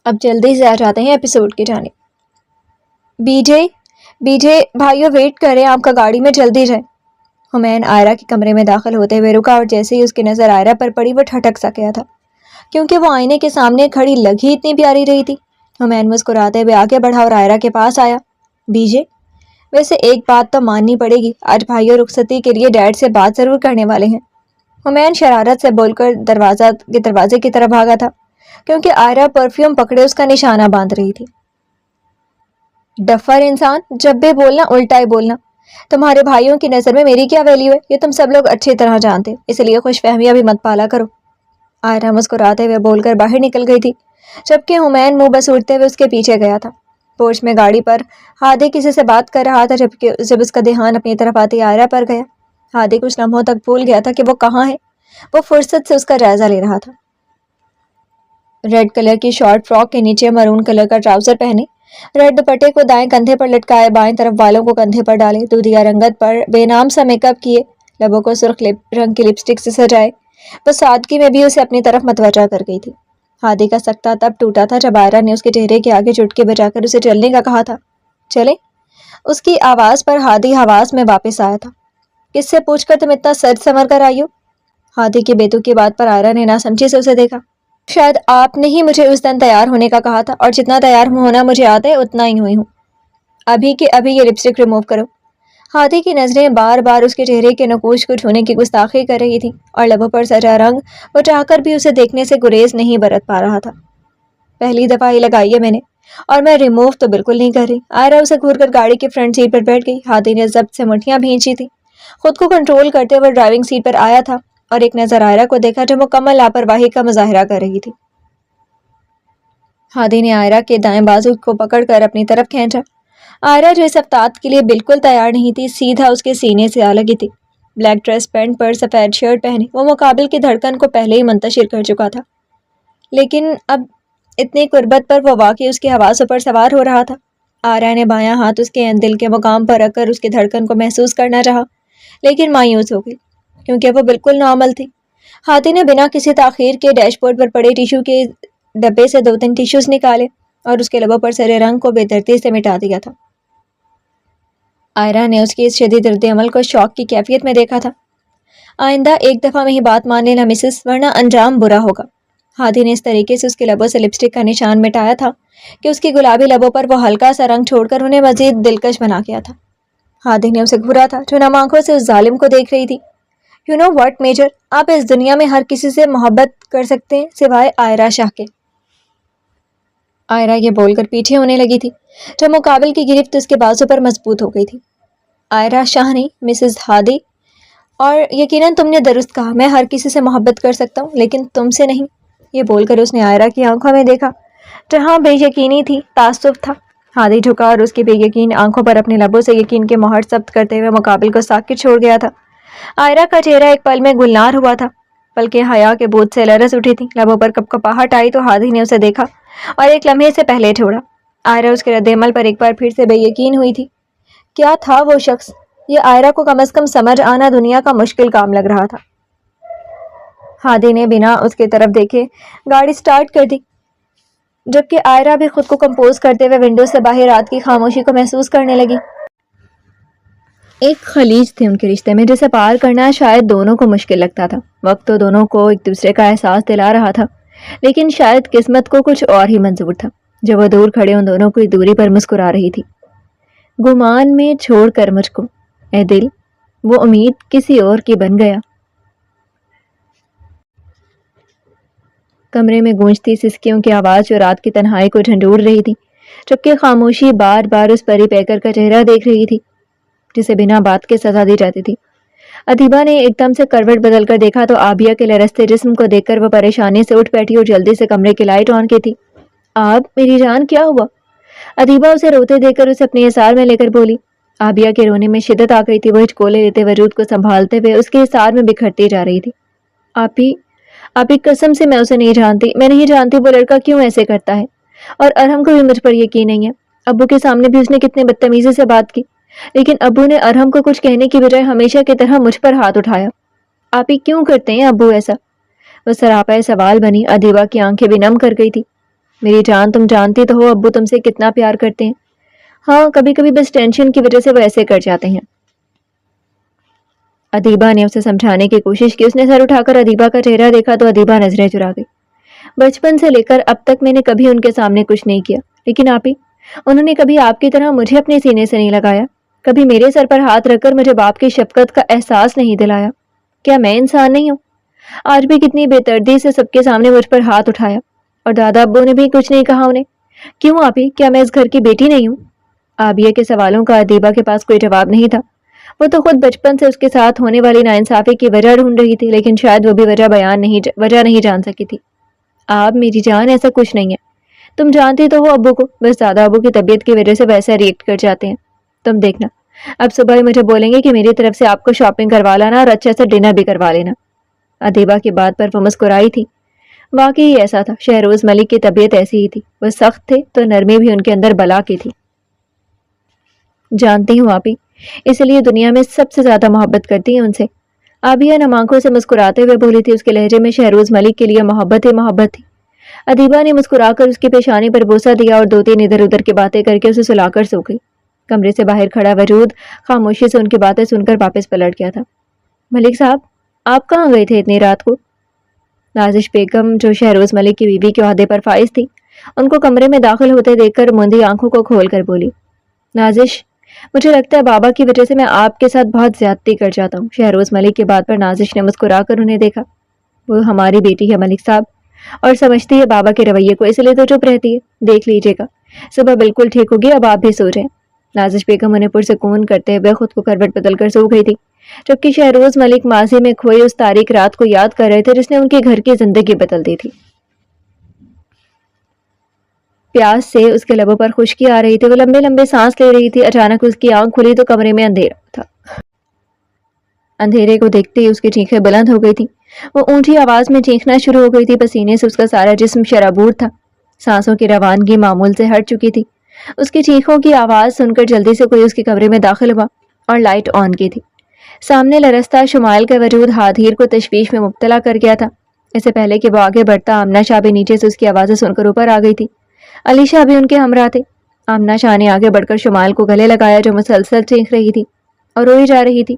اب جلدی سے آ جاتے ہیں ایپیسوڈ کی جانب۔ بی جے بھائیو ویٹ کریں، آپ کا گاڑی میں جلدی جائیں۔ حمین عائرہ کے کمرے میں داخل ہوتے ہوئے رکا اور جیسے ہی اس کی نظر عائرہ پر پڑی وہ ٹھٹک سا گیا تھا، کیونکہ وہ آئینے کے سامنے کھڑی لگ ہی اتنی پیاری رہی تھی۔ حمین مسکراتے ہوئے آگے بڑھا اور عائرہ کے پاس آیا۔ بی جے، ویسے ایک بات تو ماننی پڑے گی، آج بھائیو رخصتی کے لیے ڈیڈ سے بات ضرور کرنے والے ہیں۔ حمین شرارت سے بول کر دروازے کی طرف بھاگا تھا، کیونکہ عائرہ پرفیوم پکڑے اس کا نشانہ باندھ رہی تھی۔ ڈفر انسان، جب بھی بولنا الٹا ہی بولنا۔ تمہارے بھائیوں کی نظر میں میری کیا ویلیو ہے، یہ تم سب لوگ اچھی طرح جانتے، اس لیے خوش فہمیاں بھی مت پالا کرو۔ عائرہ مسکراتے ہوئے بول کر باہر نکل گئی تھی، جبکہ حمین منہ بسوڑتے ہوئے اس کے پیچھے گیا تھا۔ پورچ میں گاڑی پر ہادی کسی سے بات کر رہا تھا، جب اس کا دھیان اپنی طرف آتی عائرہ پر گیا۔ ہادی کچھ لمحوں تک بھول گیا تھا کہ وہ کہاں ہے، وہ فرصت سے اس کا جائزہ لے رہا تھا۔ ریڈ کلر کی شارٹ فراک کے نیچے مرون کلر کا ٹراؤزر پہنے، ریڈ دوپٹے کو دائیں کندھے پر لٹکائے، بائیں طرف بالوں کو کندھے پر ڈالے، دودھیا رنگت پر بے نام سا میک اپ کیے، لبوں کو سرخ رنگ کی لپسٹک سے سجائے، وہ سادگی میں بھی اسے اپنی طرف متوجہ کر گئی تھی۔ ہادی کا سکتہ تب ٹوٹا تھا جب عائرہ نے اس کے چہرے کے آگے چٹکی بجا کر اسے چلنے کا کہا تھا۔ چلے؟ اس کی آواز پر ہادی حواس میں واپس آیا تھا۔ کس سے پوچھ کر تم اتنا سج سنور کر آئی ہو؟ ہادی کی بیتوکی بات پر عائرہ نے ناسمجھی سے اسے دیکھا۔ شاید آپ نے ہی مجھے اس دن تیار ہونے کا کہا تھا، اور جتنا تیار ہونا مجھے آتا ہے اتنا ہی ہوئی ہوں۔ ابھی کے ابھی یہ لپسٹک ریموو کرو۔ ہادی کی نظریں بار بار اس کے چہرے کے نقوش کو چھونے کی گستاخی کر رہی تھی، اور لبوں پر سجا رنگ وہ چاہ کر بھی اسے دیکھنے سے گریز نہیں برت پا رہا تھا۔ پہلی دفعہ ہی لگائی ہے میں نے، اور میں ریموو تو بالکل نہیں کر رہی۔ عائرہ اسے گھور کر گاڑی کی فرنٹ سیٹ پر بیٹھ گئی۔ ہادی نے ضبط سے مٹھیاں بھینچی تھی، خود کو کنٹرول کرتے ہوئے ڈرائیونگ سیٹ پر آیا تھا اور ایک نظر عائرہ کو دیکھا جو مکمل لاپرواہی کا مظاہرہ کر رہی تھی۔ ہادی نے عائرہ کے دائیں بازو کو پکڑ کر اپنی طرف کھینچا۔ عائرہ جو اس افتاد کے لیے بالکل تیار نہیں تھی، سیدھا اس کے سینے سے آ لگی تھی۔ بلیک ڈریس پینٹ پر سفید شرٹ پہنے وہ مقابل کی دھڑکن کو پہلے ہی منتشر کر چکا تھا، لیکن اب اتنی قربت پر وہ واقعی اس کے حواسوں پر سوار ہو رہا تھا۔ عائرہ نے بایاں ہاتھ اس کے دل کے مقام پر رکھ کر اس کی دھڑکن کو محسوس کرنا چاہا، لیکن مایوس ہو گئی، کیونکہ وہ بالکل نارمل تھی۔ ہادی نے بنا کسی تاخیر کے ڈیش بورڈ پر پڑے ٹیشو کے ڈبے سے 2-3 ٹیشوز نکالے اور اس کے لبوں پر سرے رنگ کو بے دردی سے مٹا دیا تھا۔ عائرہ نے اس کی اس شدید رد عمل کو شوق کی کیفیت میں دیکھا تھا۔ آئندہ ایک دفعہ میں ہی بات مان لینا مسز، ورنہ انجام برا ہوگا۔ ہادی نے اس طریقے سے اس کے لبوں سے لپسٹک کا نشان مٹایا تھا کہ اس کی گلابی لبوں پر وہ ہلکا سا رنگ چھوڑ کر انہیں مزید دلکش بنا گیا تھا۔ ہادی نے اسے گھورا تھا جو نم آنکھوں سے اس ظالم کو دیکھ رہی تھی۔ یو نو واٹ میجر، آپ اس دنیا میں ہر کسی سے محبت کر سکتے ہیں سوائے عائرہ شاہ کے۔ عائرہ یہ بول کر پیچھے ہونے لگی تھی جب مقابل کی گرفت اس کے بازو پر مضبوط ہو گئی تھی۔ عائرہ شاہ نہیں، مسز ہادی، اور یقیناً تم نے درست کہا، میں ہر کسی سے محبت کر سکتا ہوں لیکن تم سے نہیں۔ یہ بول کر اس نے عائرہ کی آنکھوں میں دیکھا جہاں بے یقینی تھی، تعصب تھا۔ ہادی جھکا اور اس کی بے یقین آنکھوں پر اپنے لبوں سے یقین کے مہر ثبت کرتے ہوئے مقابل کو ساکت چھوڑ گیا تھا۔ عائرہ کا چہرہ ایک پل میں گلنار ہوا تھا، بلکہ حیا کے بوجھ سے لرز اٹھی تھی، لبوں پر کپکپاہٹ آئی تو ہادی نے اسے دیکھا اور ایک لمحے سے پہلے چھوڑا۔ عائرہ اس کے رد عمل پر ایک بار پھر سے بے یقین ہوئی تھی۔ کیا تھا وہ شخص؟ یہ عائرہ کو کم از کم سمجھ آنا دنیا کا مشکل کام لگ رہا تھا۔ ہادی نے بنا اس کی طرف دیکھے گاڑی سٹارٹ کر دی، جبکہ عائرہ بھی خود کو کمپوز کرتے ہوئے ونڈو سے باہر رات کی خاموشی کو محسوس کرنے لگی۔ ایک خلیج تھی ان کے رشتے میں جسے پار کرنا شاید دونوں کو مشکل لگتا تھا۔ وقت تو دونوں کو ایک دوسرے کا احساس دلا رہا تھا، لیکن شاید قسمت کو کچھ اور ہی منظور تھا جو وہ دور کھڑے ان دونوں کی دوری پر مسکرا رہی تھی۔ گمان میں چھوڑ کر مجھ کو اے دل، وہ امید کسی اور کی بن گیا۔ کمرے میں گونجتی سسکیوں کی آواز جو رات کی تنہائی کو جھنجھوڑ رہی تھی، جبکہ خاموشی بار بار اس پری پیکر کا چہرہ دیکھ رہی تھی جسے بنا بات کے سزا دی جاتی تھی۔ ادیبہ نے ایک دم سے کروٹ بدل کر دیکھا تو آبیہ کے لرزتے جسم کو دیکھ کر وہ پریشانی سے اٹھ بیٹھی اور جلدی سے کمرے کی لائٹ آن کی تھی۔ آپ میری جان، کیا ہوا؟ ادیبہ اسے روتے دیکھ کر اسے اپنے احسار میں لے کر بولی۔ آبیہ کے رونے میں شدت آ گئی تھی، وہ ہچکولے لیتے وجود کو سنبھالتے ہوئے اس کے احسار میں بکھرتی جا رہی تھی۔ آپی قسم سے میں اسے نہیں جانتی، میں نہیں جانتی وہ لڑکا کیوں ایسے کرتا ہے، اور ارحم کو بھی مجھ پر یقین نہیں ہے۔ ابو کے سامنے بھی اس نے کتنے بدتمیزی سے بات کی، لیکن ابو نے ارحم کو کچھ کہنے کی بجائے ہمیشہ کی طرح مجھ پر ہاتھ اٹھایا۔ آپی کیوں کرتے ہیں ابو ایسا؟ وہ سراپا سوال بنی۔ ادیبہ کی آنکھیں بھی نم کر گئی تھی۔ میری جان تم جانتی تو ہو ابو تم سے کتنا پیار کرتے ہیں. ہاں کبھی کبھی بس ٹینشن کی وجہ سے وہ ایسے کر جاتے ہیں. ادیبہ نے اسے سمجھانے کی کوشش کی. اس نے سر اٹھا کر ادیبہ کا چہرہ دیکھا تو ادیبہ نظریں چرا گئی. بچپن سے لے کر اب تک میں نے کبھی ان کے سامنے کچھ نہیں کیا, لیکن آپ ہی انہوں نے کبھی آپ کی طرح مجھے اپنے سینے سے نہیں لگایا, کبھی میرے سر پر ہاتھ رکھ کر مجھے باپ کی شفقت کا احساس نہیں دلایا. کیا میں انسان نہیں ہوں؟ آج بھی کتنی بے دردی سے سب کے سامنے مجھ پر ہاتھ اٹھایا, اور دادا ابو نے بھی کچھ نہیں کہا انہیں. کیوں آپ ہی, کیا میں اس گھر کی بیٹی نہیں ہوں؟ عابیہ کے سوالوں کا ادیبہ کے پاس کوئی جواب نہیں تھا. وہ تو خود بچپن سے اس کے ساتھ ہونے والی ناانصافی کی وجہ ڈھونڈ رہی تھی, لیکن شاید وہ بھی وجہ نہیں جان سکی تھی. آپ میری جان ایسا کچھ نہیں ہے, تم جانتی تو ہو ابو کو, بس دادا ابو کی طبیعت کی وجہ سے ویسا ریئیکٹ کر جاتے ہیں. تم دیکھنا اب صبح ہی مجھے بولیں گے کہ میری طرف سے آپ کو شاپنگ کروا لانا اور اچھے سے ڈنر بھی کروا لینا. ادیبہ کی بات پر وہ مسکرائی تھی. واقعی ایسا تھا, شہروز ملک کی طبیعت ایسی ہی تھی. وہ سخت تھے تو نرمی بھی ان کے اندر بلا کی تھی. جانتی ہوں آپ ہی, اس لیے دنیا میں سب سے زیادہ محبت کرتی ہیں ان سے. عابیہ نم آنکھوں سے مسکراتے ہوئے بولی تھی. اس کے لہجے میں شہروز ملک کے لیے محبت ہی محبت تھی. ادیبہ نے مسکرا کر اس کی پیشانی پر بوسہ دیا اور 2-3 ادھر ادھر کی باتیں کر کے اسے سلا کر سو گئی. کمرے سے باہر کھڑا وجود خاموشی سے ان کی باتیں سن کر واپس پلٹ گیا تھا. ملک صاحب, آپ کہاں گئے تھے اتنی رات کو؟ نازش بیگم جو شہروز ملک کی بیوی کے عہدے پر فائز تھی, ان کو کمرے میں داخل ہوتے دیکھ کر موندی آنکھوں کو کھول کر بولی. نازش, مجھے لگتا ہے بابا کی وجہ سے میں آپ کے ساتھ بہت زیادتی کر جاتا ہوں. شہروز ملک کی بات پر نازش نے مسکرا کر انہیں دیکھا. وہ ہماری بیٹی ہے ملک صاحب, اور سمجھتی ہے بابا کے رویے کو, اس لیے تو چپ رہتی ہے. دیکھ لیجیے گا صبح بالکل ٹھیک ہوگی, اب آپ بھی سو جائیں. نازش بیگم انہیں پرسکون کرتے ہوئے خود کو کروٹ بدل کر سو گئی تھی, جبکہ شہروز ملک ماضی میں کھوئی اس تاریک رات کو یاد کر رہے تھے جس نے ان کے گھر کی زندگی بدل دی تھی. پیاس سے اس کے لبوں پر خشکی آ رہی تھی. وہ لمبے لمبے سانس لے رہی تھی. اچانک اس کی آنکھ کھلی تو کمرے میں اندھیرا تھا. اندھیرے کو دیکھتے ہی اس کی چیخیں بلند ہو گئی تھی. وہ اونچی آواز میں چیخنا شروع ہو گئی تھی. پسینے سے اس کا سارا جسم شرابور تھا. سانسوں کی روانگی معمول سے ہٹ چکی تھی. اس کی چیخوں کی آواز سن کر جلدی سے کوئی اس کے کمرے میں داخل ہوا اور لائٹ آن کی تھی. سامنے لرزتا شمائل کا وجود ہادھیر کو تشویش میں مبتلا کر گیا تھا. اس سے پہلے کہ وہ آگے بڑھتا, آمنہ شاہ بھی نیچے سے اس کی آوازیں سن کر اوپر آ گئی تھی. علی شاہ بھی ان کے ہمراہ تھے. آمنہ شاہ نے آگے بڑھ کر شمائل کو گلے لگایا جو مسلسل چیخ رہی تھی اور روئی جا رہی تھی.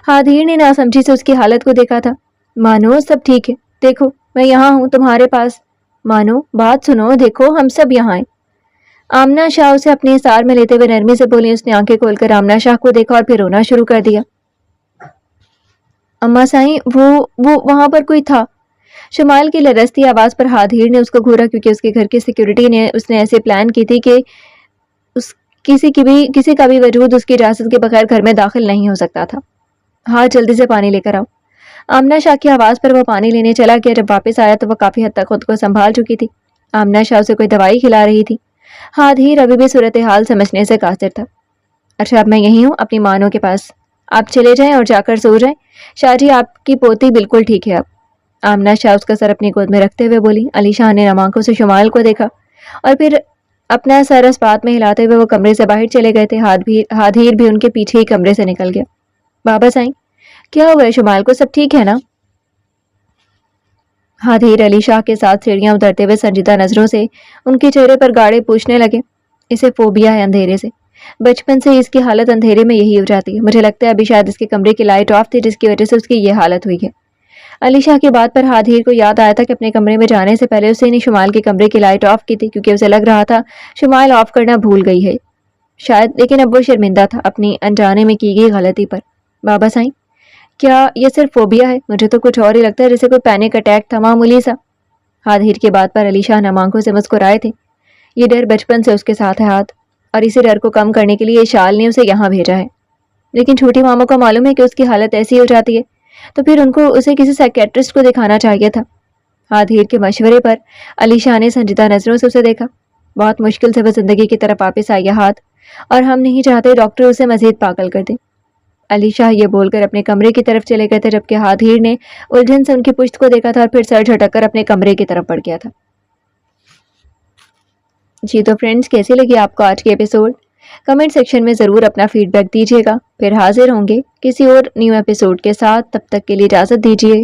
ہادھیر نے ناسمجھی سے اس کی حالت کو دیکھا تھا. مانو, سب ٹھیک ہے, دیکھو میں یہاں ہوں تمہارے پاس. مانو, بات سنو, دیکھو ہم سب یہاں ہیں. آمنہ شاہ اسے اپنے حصار میں لیتے ہوئے نرمی سے بولی. اس نے آنکھیں کھول کر آمنہ شاہ کو دیکھا اور پھر رونا شروع کر دیا. اماں سائیں, وہ وہاں پر کوئی تھا. شمائل کی لرزتی آواز پر ہادھیر نے اس کو گھورا, کیونکہ اس کے گھر کی سیکیورٹی نے اس نے ایسے پلان کی تھی کہ کسی کا بھی وجود اس کی اجازت کے بغیر گھر میں داخل نہیں ہو سکتا تھا. ہاں جلدی سے پانی لے کر آؤ. آمنہ شاہ کی آواز پر وہ پانی لینے چلا گیا. جب واپس آیا تو وہ کافی حد تک خود کو سنبھال چکی تھی. آمنہ شاہ اسے کوئی دوائی کھلا رہی تھی. ہادھیر ابھی بھی صورتحال سمجھنے سے قاصر تھا. اچھا, اب میں یہی ہوں اپنی مانوں کے پاس, آپ چلے جائیں اور جا کر سو جائیں. شاہ جی, آپ کی پوتی بالکل ٹھیک ہے اب. آمنہ شاہ اس کا سر اپنی گود میں رکھتے ہوئے بولی. علی شاہ نے نم آنکھوں سے شمائل کو دیکھا اور پھر اپنا سر اس بات میں ہلاتے ہوئے وہ کمرے سے باہر چلے گئے تھے. ہادھیر بھی ان کے پیچھے ہی کمرے سے نکل گیا. بابا سائیں, کیا ہوا ہے شمائل کو, سب ٹھیک ہے نا؟ ہادھیر علی شاہ کے ساتھ سیڑھیاں اترتے ہوئے سنجیدہ نظروں سے ان کے چہرے پر گاڑے پوچھنے لگے. اسے فوبیا ہے اندھیرے سے, بچپن سے اس کی حالت اندھیرے میں یہی ہو جاتی ہے. مجھے لگتا ہے ابھی شاید اس کے کمرے کی لائٹ آف تھی جس کی وجہ سے اس کی یہ حالت ہوئی ہے. علی شاہ کی بات پر ہادھیر کو یاد آیا تھا کہ اپنے کمرے میں جانے سے پہلے اسے نے شمائل کے کمرے کی لائٹ آف کی تھی, کیونکہ اسے لگ رہا تھا شمائل آف کرنا بھول گئی ہے شاید, لیکن اب وہ شرمندہ تھا اپنی انجانے میں کی گئی غلطی پر. بابا سائیں, کیا یہ صرف فوبیا ہے؟ مجھے تو کچھ اور ہی لگتا ہے, جیسے کوئی پینک اٹیک تھا معمولی سا. ہادھیر کی بات پر علی شاہ نم آنکھوں سے مسکرائے تھے. یہ ڈر بچپن سے اس کے ساتھ ہے ہاتھ, اور اسی ڈر کو کم کرنے کے لیے شال نے اسے یہاں بھیجا ہے. لیکن چھوٹی ماموں کو معلوم ہے کہ اس کی حالت ایسی ہو جاتی ہے, تو پھر ان کو اسے کسی سائیکیٹرسٹ کو دکھانا چاہیے تھا. ہادھیر کے مشورے پر علی شاہ نے سنجیدہ نظروں سے اسے دیکھا. بہت مشکل سے وہ زندگی کی طرف واپس آئی ہے ہاتھ, اور ہم نہیں چاہتے ڈاکٹر اسے مزید پاگل کر دے. علی شاہ یہ بول کر اپنے کمرے کی طرف چلے گئے تھے, جبکہ ہادھیر نے الجھن سے ان کی پشت کو دیکھا تھا اور پھر سر جھٹک کر اپنے کمرے کی طرف بڑھ گیا تھا. جی تو فرینڈز, کیسی لگی آپ کو آج کی ایپیسوڈ؟ کمنٹ سیکشن میں ضرور اپنا فیڈ بیک دیجیے گا. پھر حاضر ہوں گے کسی اور نیو ایپیسوڈ کے ساتھ. تب تک کے لیے اجازت دیجیے.